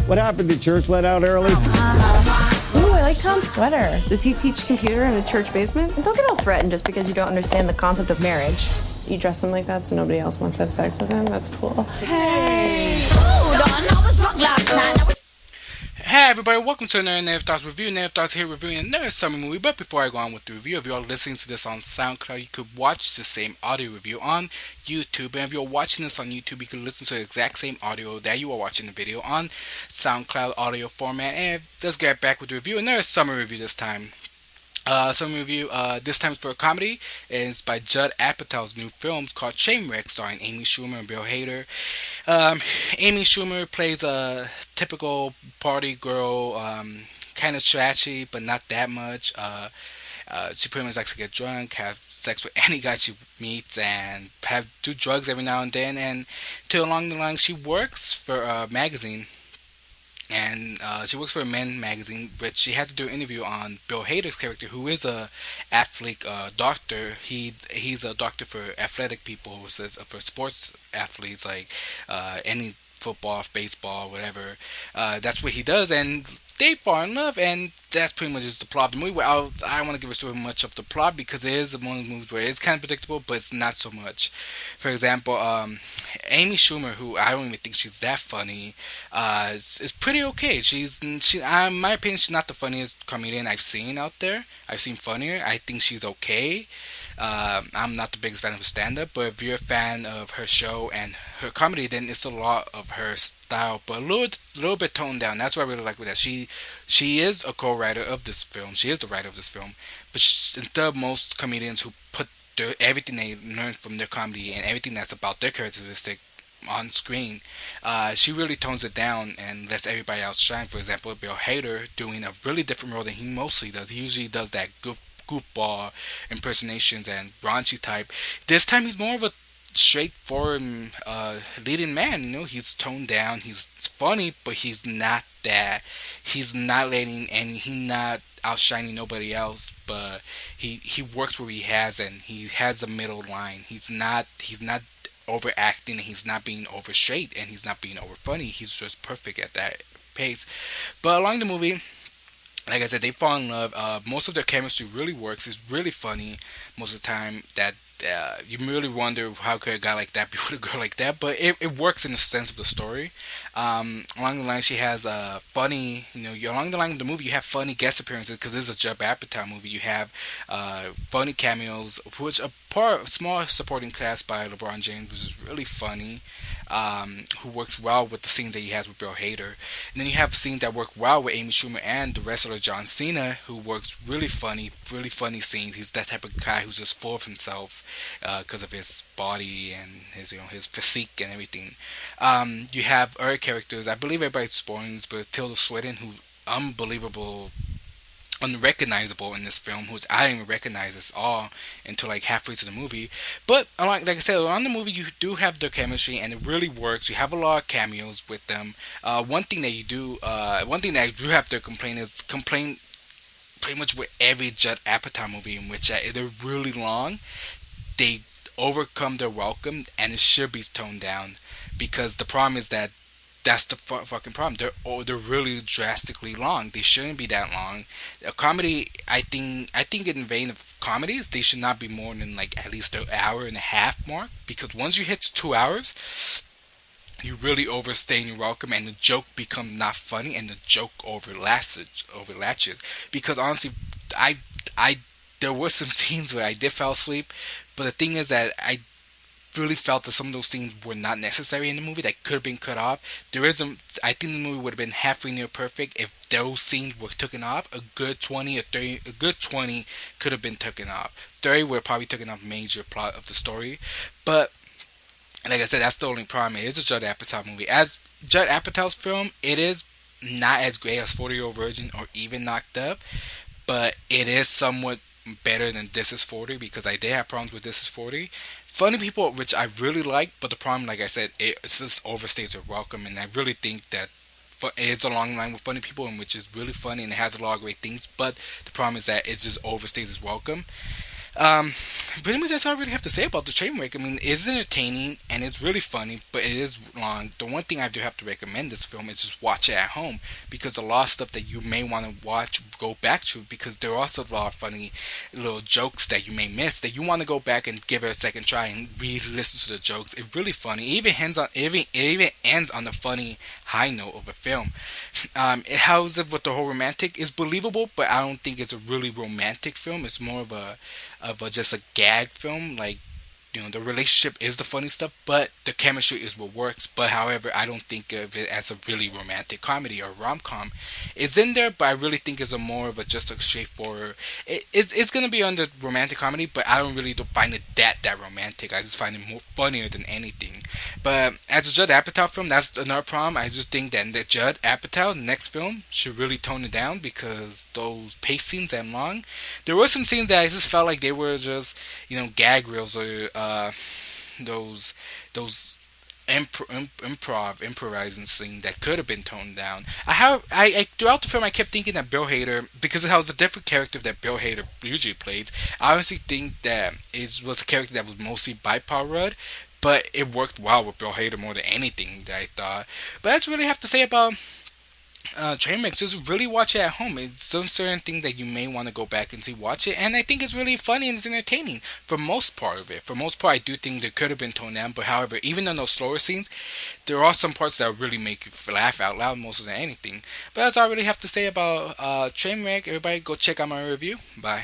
What happened? Did church let out early? Ooh, I like Tom's sweater. Does he teach computer in a church basement? And don't get all threatened just because you don't understand the concept of marriage. You dress him like that so nobody else wants to have sex with him? That's cool. Hey! Hey everybody, welcome to another Native Thoughts review. Native Thoughts here reviewing another summer movie. But before I go on with the review, if you are listening to this on SoundCloud, you could watch the same audio review on YouTube. And if you're watching this on YouTube, you can listen to the exact same audio that you are watching the video on SoundCloud audio format. And let's get back with the review. Another summer review this time. Some review, this time for a comedy, is by Judd Apatow's new film called Trainwreck, starring Amy Schumer and Bill Hader. Amy Schumer plays a typical party girl, kind of trashy, but not that much. She pretty much likes to get drunk, have sex with any guy she meets, and do drugs every now and then. And to along the line, she works for a magazine. And she works for a men magazine, but she had to do an interview on Bill Hader's character, who is a athlete doctor. He's a doctor for athletic people, for sports athletes, like any football, baseball, whatever. That's what he does, and they fall in love, and that's pretty much just the plot of the movie. Well, I don't want to give us too much of the plot because it is one of the movies where it's kind of predictable, but it's not so much. For example, Amy Schumer, who I don't even think she's that funny, is pretty okay. She, in my opinion, she's not the funniest comedian I've seen out there. I've seen funnier. I think she's okay. I'm not the biggest fan of her stand-up, but if you're a fan of her show and her comedy, then it's a lot of her style, but a little bit toned down. That's what I really like with that. She is a co-writer of this film. She is the writer of this film, but instead of most comedians who put everything they learn from their comedy and everything that's about their characteristic on screen, she really tones it down and lets everybody else shine. For example, Bill Hader doing a really different role than he mostly does. He usually does that goofball impersonations and raunchy type. This time he's more of a straightforward leading man. You know, he's toned down, he's funny, but he's not not outshining nobody else, but he works where he has, and he has a middle line. He's not overacting, he's not being over straight, and he's not being over funny. He's just perfect at that pace. But along the movie, like I said, they fall in love. Most of their chemistry really works. It's really funny most of the time. That you really wonder how could a guy like that be with a girl like that. But it works in the sense of the story. Along the line, she has funny. Along the line of the movie, you have funny guest appearances because this is a Judd Apatow movie. You have funny cameos, which a small supporting cast by LeBron James, which is really funny. Who works well with the scenes that he has with Bill Hader. And then you have scenes that work well with Amy Schumer and the wrestler John Cena, who works really funny scenes. He's that type of guy who's just full of himself because of his body and his physique and everything. You have other characters. I believe everybody's spoiling, but Tilda Swinton, who's unrecognizable in this film, which I didn't even recognize at all until like halfway to the movie. But like I said, on the movie you do have their chemistry and it really works. You have a lot of cameos with them. One thing that I do have to complain pretty much with every Judd Apatow movie, in which they're really long. They overcome their welcome, and it should be toned down, because the problem is that that's the fucking problem. They're really drastically long. They shouldn't be that long. A comedy, I think in the vein of comedies, they should not be more than like at least an hour and a half mark. Because once you hit 2 hours, you really overstay your welcome, and the joke becomes not funny, and the joke overlatches. Because honestly, there were some scenes where I did fall asleep, but the thing is that I really felt that some of those scenes were not necessary in the movie, that could have been cut off. I think the movie would have been halfway near perfect if those scenes were taken off. A good 20 could have been taken off. 30 would have probably taken off major plot of the story. But like I said, that's the only problem. It is a Judd Apatow movie. As Judd Apatow's film, it is not as great as 40-Year-Old Virgin or even Knocked Up, but it is somewhat better than This Is 40, because I did have problems with This Is 40. Funny People, which I really like, but the problem, like I said, it just overstays their welcome, and I really think that it's a long line with Funny People, in which is really funny and it has a lot of great things, but the problem is that it just overstays its welcome. Um, Pretty much that's all I really have to say about the Trainwreck. I mean, it's entertaining and it's really funny, but it is long. The one thing I do have to recommend this film is just watch it at home, because a lot of stuff that you may want to watch, go back to, because there are also a lot of funny little jokes that you may miss that you want to go back and give it a second try and re-listen to the jokes. It's really funny. It even ends on a funny high note of a film. How is it with the whole romantic? Is believable, but I don't think it's a really romantic film. It's more of a just a gag film. Like, the relationship is the funny stuff, but the chemistry is what works. But however, I don't think of it as a really romantic comedy or rom-com. It's in there, but I really think it's a more of a just a straightforward. It's gonna be under romantic comedy, but I don't really find it that romantic. I just find it more funnier than anything. But as a Judd Apatow film, that's another problem. I just think that the Judd Apatow next film should really tone it down, because those pace scenes that long. There were some scenes that I just felt like they were just gag reels, or those improvising scene that could have been toned down. I throughout the film I kept thinking that Bill Hader, because it was a different character that Bill Hader usually plays. I honestly think that it was a character that was mostly bipolar, but it worked well with Bill Hader more than anything that I thought. But that's really have to say about Trainwreck. Just really watch it at home. It's some certain thing that you may want to go back and see, watch it, and I think it's really funny and it's entertaining for most part of it. For most part, I do think there could have been toned down, but however, even in those slower scenes, there are some parts that really make you laugh out loud more than anything. But that's all I really have to say about Trainwreck. Everybody, go check out my review. Bye.